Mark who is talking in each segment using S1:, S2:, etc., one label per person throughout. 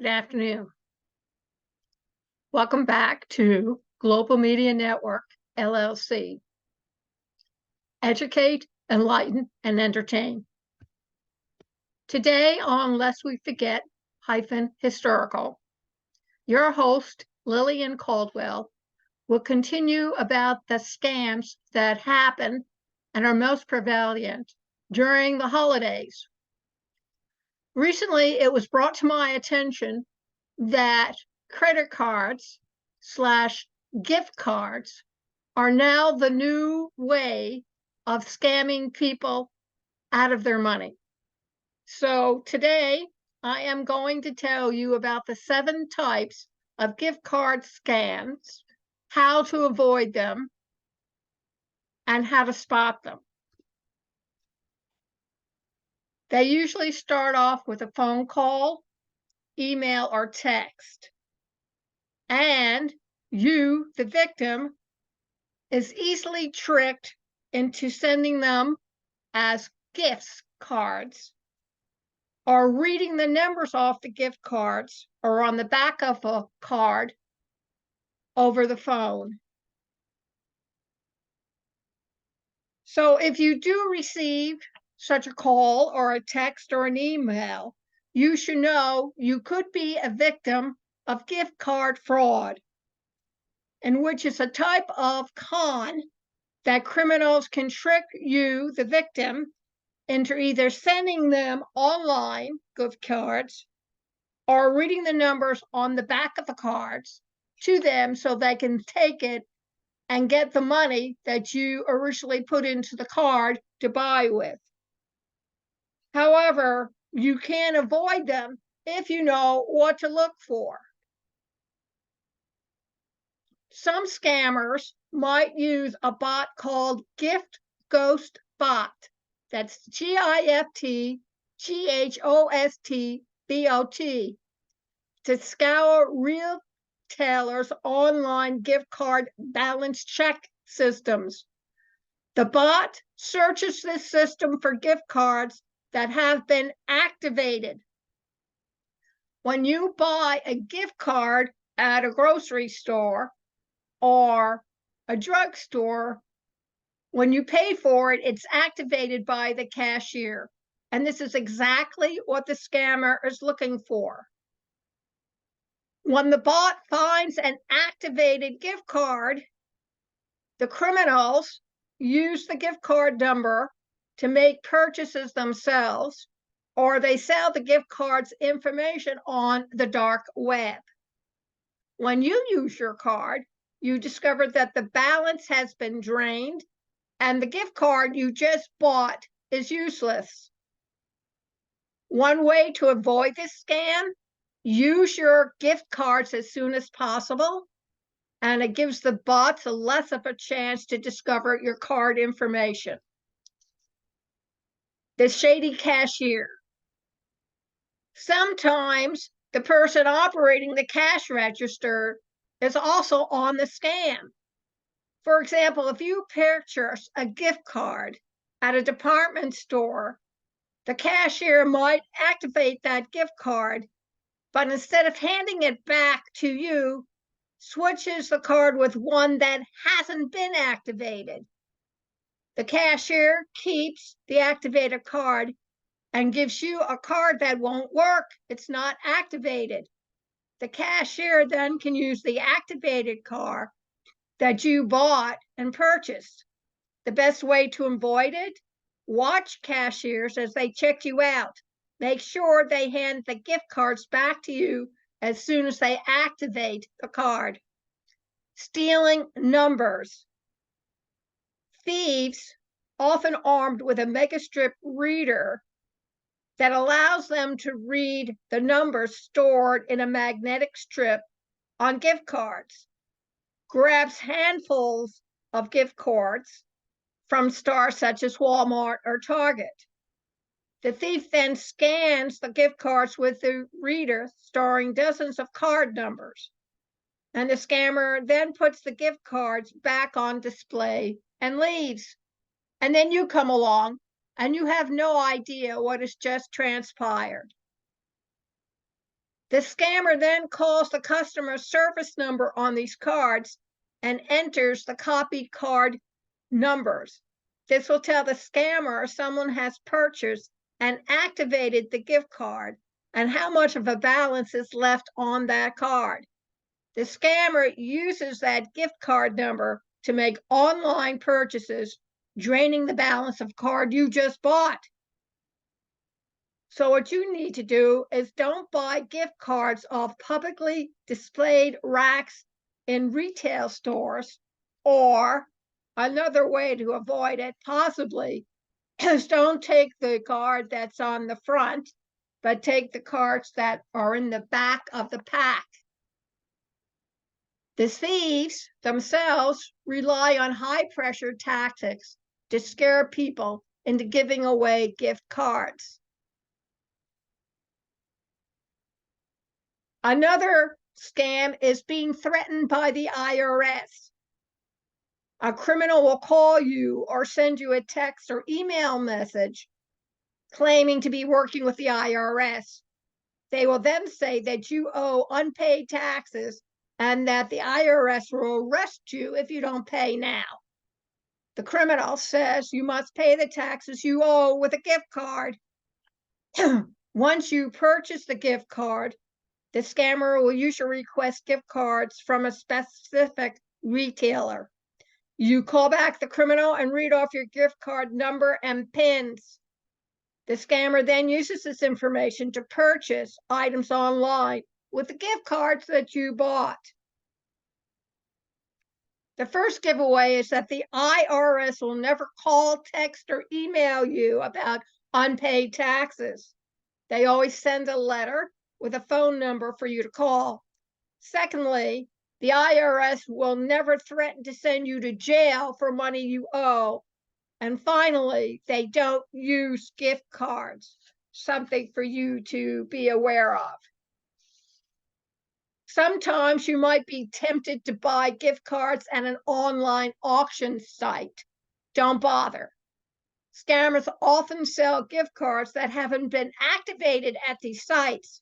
S1: Good afternoon. Welcome back to Global Media Network LLC. Educate, enlighten, and entertain. Today on Lest We Forget Historical, your host, Lillian Cauldwell, will continue about the scams that happen and are most prevalent during the holidays. Recently, it was brought to my attention that credit cards / gift cards are now the new way of scamming people out of their money. So today I am going to tell you about the 7 types of gift card scams, how to avoid them, and how to spot them. They usually start off with a phone call, email, or text. And you, the victim, is easily tricked into sending them as gift cards or reading the numbers off the gift cards or on the back of a card over the phone. So if you do receive such a call or a text or an email, you should know you could be a victim of gift card fraud, in which is a type of con that criminals can trick you, the victim, into either sending them online gift cards or reading the numbers on the back of the cards to them so they can take it and get the money that you originally put into the card to buy with. However, you can avoid them if you know what to look for. Some scammers might use a bot called Gift Ghost Bot. That's GIFTGHOSTBOT to scour retailers' online gift card balance check systems. The bot searches this system for gift cards that have been activated. When you buy a gift card at a grocery store or a drugstore, when you pay for it, it's activated by the cashier. And this is exactly what the scammer is looking for. When the bot finds an activated gift card, the criminals use the gift card number to make purchases themselves, or they sell the gift card's information on the dark web. When you use your card, you discover that the balance has been drained and the gift card you just bought is useless. One way to avoid this scam: use your gift cards as soon as possible, and it gives the bots less of a chance to discover your card information. The shady cashier. Sometimes the person operating the cash register is also on the scam. For example, if you purchase a gift card at a department store, the cashier might activate that gift card, but instead of handing it back to you, switches the card with one that hasn't been activated. The cashier keeps the activated card and gives you a card that won't work. It's not activated. The cashier then can use the activated card that you bought and purchased. The best way to avoid it: watch cashiers as they check you out. Make sure they hand the gift cards back to you as soon as they activate the card. Stealing numbers. Thieves, often armed with a megastrip reader that allows them to read the numbers stored in a magnetic strip on gift cards, grabs handfuls of gift cards from stores such as Walmart or Target. The thief then scans the gift cards with the reader storing dozens of card numbers, and the scammer then puts the gift cards back on display and leaves. And then you come along and you have no idea what has just transpired. The scammer then calls the customer service number on these cards and enters the copied card numbers. This will tell the scammer someone has purchased and activated the gift card and how much of a balance is left on that card. The scammer uses that gift card number to make online purchases, draining the balance of card you just bought. So what you need to do is don't buy gift cards off publicly displayed racks in retail stores, or another way to avoid it possibly is don't take the card that's on the front, but take the cards that are in the back of the pack. The thieves themselves rely on high-pressure tactics to scare people into giving away gift cards. Another scam is being threatened by the IRS. A criminal will call you or send you a text or email message claiming to be working with the IRS. They will then say that you owe unpaid taxes and that the IRS will arrest you if you don't pay now. The criminal says you must pay the taxes you owe with a gift card. Once you purchase the gift card, the scammer will usually request gift cards from a specific retailer. You call back the criminal and read off your gift card number and PINs. The scammer then uses this information to purchase items online with the gift cards that you bought. The first giveaway is that the IRS will never call, text, or email you about unpaid taxes. They always send a letter with a phone number for you to call. Secondly, the IRS will never threaten to send you to jail for money you owe. And finally, they don't use gift cards, something for you to be aware of. Sometimes you might be tempted to buy gift cards at an online auction site. Don't bother. Scammers often sell gift cards that haven't been activated at these sites.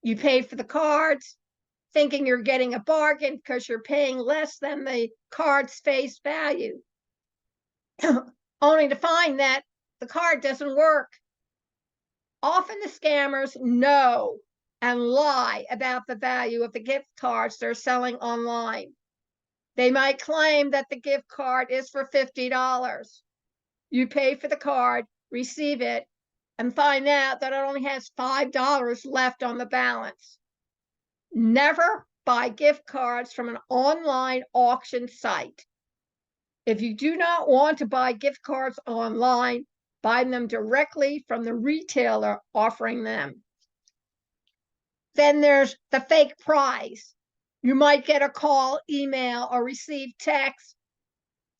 S1: You pay for the cards, thinking you're getting a bargain because you're paying less than the card's face value, only to find that the card doesn't work. Often the scammers know and lie about the value of the gift cards they're selling online. They might claim that the gift card is for $50. You pay for the card, receive it, and find out that it only has $5 left on the balance. Never buy gift cards from an online auction site. If you do not want to buy gift cards online, buy them directly from the retailer offering them. Then there's the fake prize. You might get a call, email, or receive text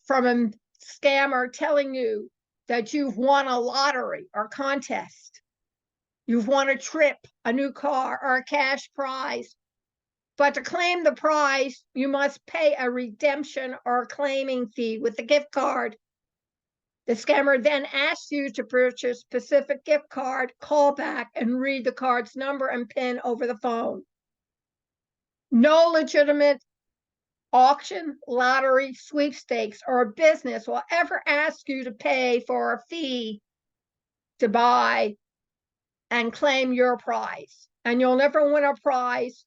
S1: from a scammer telling you that you've won a lottery or contest. You've won a trip, a new car, or a cash prize. But to claim the prize, you must pay a redemption or claiming fee with the gift card. The scammer then asks you to purchase a specific gift card, call back, and read the card's number and PIN over the phone. No legitimate auction, lottery, sweepstakes, or a business will ever ask you to pay for a fee to buy and claim your prize. And you'll never win a prize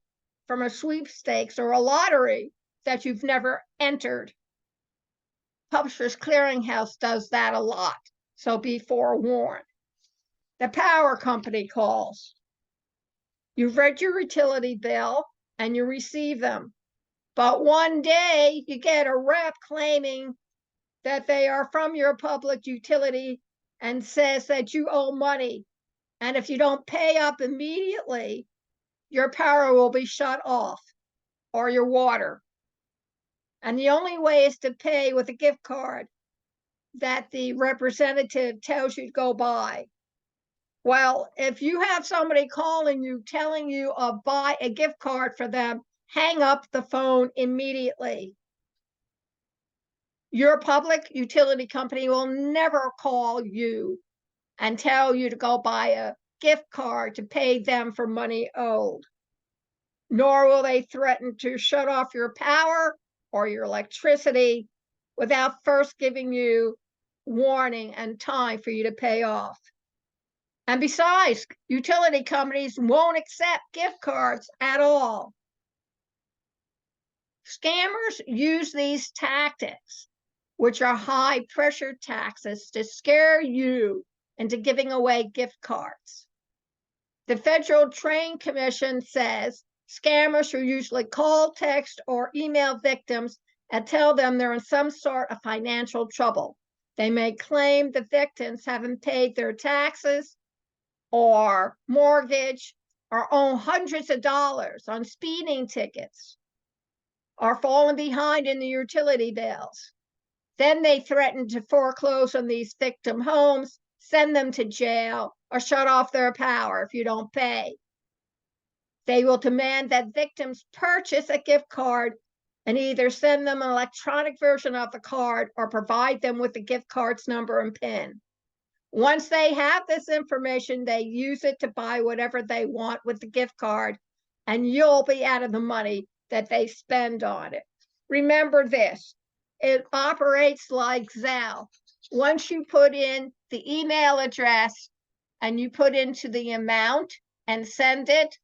S1: from a sweepstakes or a lottery that you've never entered. Publishers Clearinghouse does that a lot, so be forewarned. The power company calls. You've read your utility bill and you receive them. But one day you get a rep claiming that they are from your public utility and says that you owe money. And if you don't pay up immediately, your power will be shut off, or your water. And the only way is to pay with a gift card that the representative tells you to go buy. Well, if you have somebody calling you, telling you buy a gift card for them, hang up the phone immediately. Your public utility company will never call you and tell you to go buy a gift card to pay them for money owed. nor will they threaten to shut off your power or your electricity without first giving you warning and time for you to pay off. And besides, utility companies won't accept gift cards at all. Scammers use these tactics, which are high-pressure taxes, to scare you into giving away gift cards. The Federal Trade Commission says scammers will usually call, text, or email victims and tell them they're in some sort of financial trouble. They may claim the victims haven't paid their taxes or mortgage or owe hundreds of dollars on speeding tickets or fallen behind in the utility bills. Then they threaten to foreclose on these victim homes, send them to jail, or shut off their power if you don't pay. They will demand that victims purchase a gift card and either send them an electronic version of the card or provide them with the gift card's number and PIN. Once they have this information, they use it to buy whatever they want with the gift card, and you'll be out of the money that they spend on it. Remember this, it operates like Zelle. Once you put in the email address and you put into the amount and send it,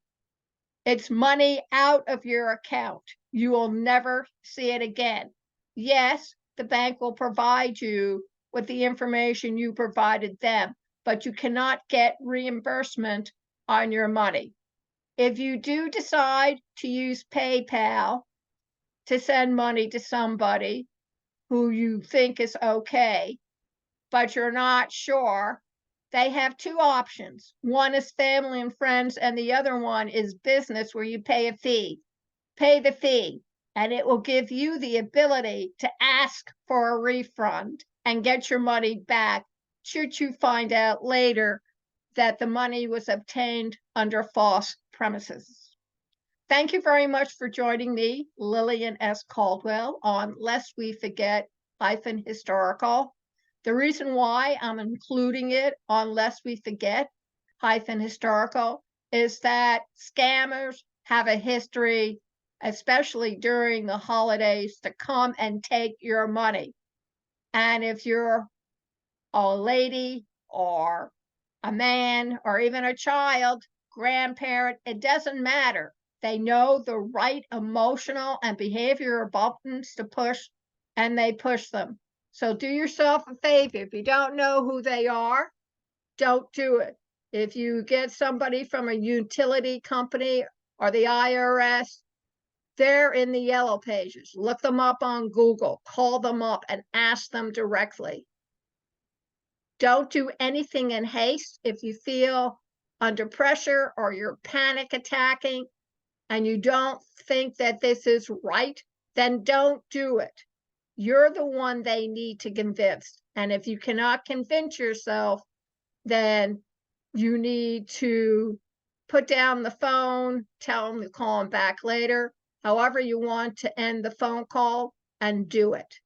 S1: it's money out of your account. You will never see it again. Yes, the bank will provide you with the information you provided them, but you cannot get reimbursement on your money. If you do decide to use PayPal to send money to somebody who you think is okay, but you're not sure, they have two options. One is family and friends, and the other one is business, where you pay a fee. Pay the fee, and it will give you the ability to ask for a refund and get your money back should you find out later that the money was obtained under false premises. Thank you very much for joining me, Lillian S. Cauldwell, on Lest We Forget -historical. The reason why I'm including it on Lest We Forget -historical is that scammers have a history, especially during the holidays, to come and take your money. And if you're a lady or a man or even a child, grandparent, it doesn't matter. They know the right emotional and behavioral buttons to push, and they push them. So do yourself a favor. If you don't know who they are, don't do it. If you get somebody from a utility company or the IRS, they're in the yellow pages. Look them up on Google, call them up and ask them directly. Don't do anything in haste. If you feel under pressure or you're panic attacking and you don't think that this is right, then don't do it. You're the one they need to convince. And if you cannot convince yourself, then you need to put down the phone, tell them to call them back later, however you want to end the phone call, and do it.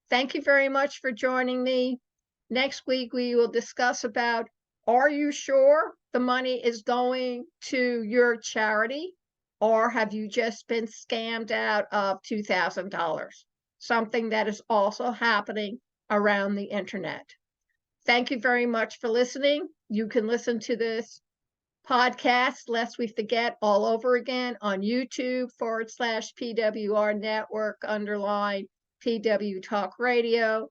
S1: Thank you very much for joining me. Next week, we will discuss about, are you sure the money is going to your charity, or have you just been scammed out of $2,000? Something that is also happening around the internet. Thank you very much for listening. You can listen to this podcast, Lest We Forget, all over again on YouTube /PWR Network _PW Talk Radio,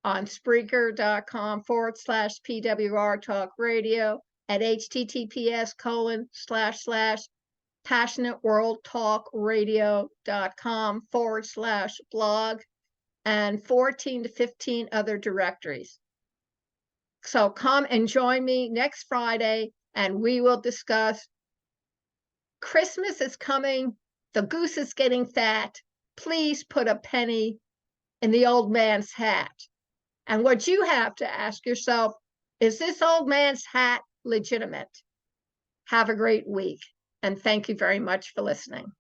S1: on Spreaker.com /PWR Talk Radio, at https://PassionateWorldTalkRadio.com /blog, and 14 to 15 other directories. So come and join me next Friday, and we will discuss Christmas is coming. The goose is getting fat. Please put a penny in the old man's hat. And what you have to ask yourself, is this old man's hat legitimate? Have a great week, and thank you very much for listening.